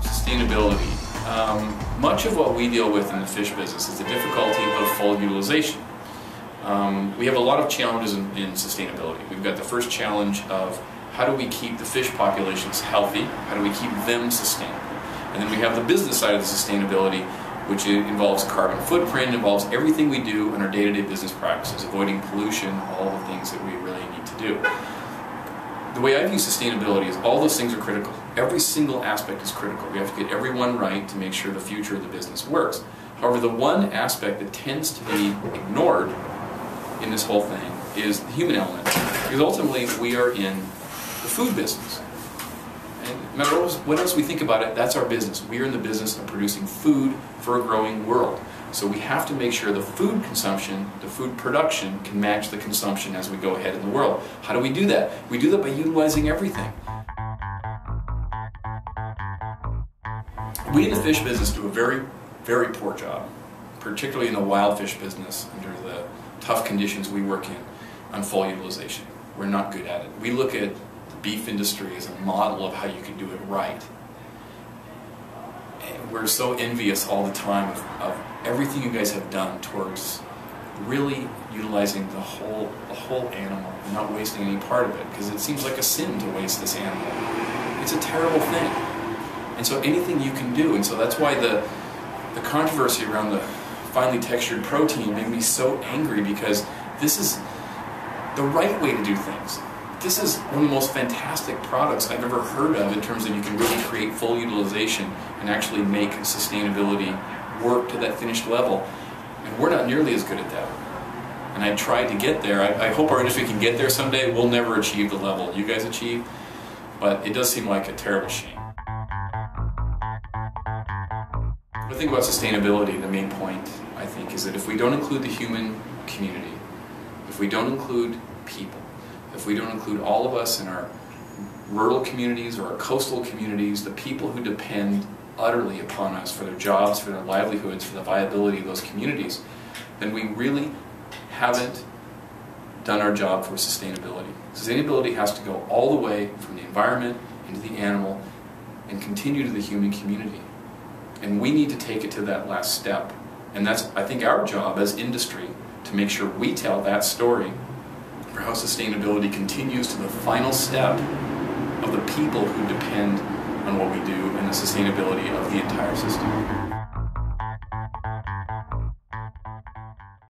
Sustainability. Much of what we deal with in the fish business is the difficulty of full utilization. We have a lot of challenges in sustainability. We've got the first challenge of how do we keep the fish populations healthy? How do we keep them sustainable? And then we have the business side of the sustainability, which involves carbon footprint, involves everything we do in our day-to-day business practices, avoiding pollution, all the things that we really need to do. The way I view sustainability is all those things are critical. Every single aspect is critical. We have to get everyone right to make sure the future of the business works. However, the one aspect that tends to be ignored in this whole thing is the human element. Because ultimately, we are in the food business. And no matter what else we think about it, that's our business. We are in the business of producing food for a growing world. So we have to make sure the food consumption, the food production, can match the consumption as we go ahead in the world. How do we do that? We do that by utilizing everything. We in the fish business do a very, very poor job, particularly in the wild fish business, under the tough conditions we work in, on full utilization. We're not good at it. We look at the beef industry as a model of how you can do it right. And we're so envious all the time of everything you guys have done towards really utilizing the whole animal and not wasting any part of it, because it seems like a sin to waste this animal. It's a terrible thing. And so anything you can do, and so that's why the controversy around the finely textured protein made me so angry, because this is the right way to do things. This is one of the most fantastic products I've ever heard of in terms of you can really create full utilization and actually make sustainability work to that finished level. And we're not nearly as good at that. And I tried to get there. I hope our industry can get there someday. We'll never achieve the level you guys achieve, but it does seem like a terrible shame. The thing about sustainability, the main point, I think, is that if we don't include the human community, if we don't include people, if we don't include all of us in our rural communities or our coastal communities, the people who depend utterly upon us for their jobs, for their livelihoods, for the viability of those communities, then we really haven't done our job for sustainability. Sustainability has to go all the way from the environment into the animal and continue to the human community. And we need to take it to that last step. And that's, I think, our job as industry, to make sure we tell that story for how sustainability continues to the final step of the people who depend on what we do and the sustainability of the entire system.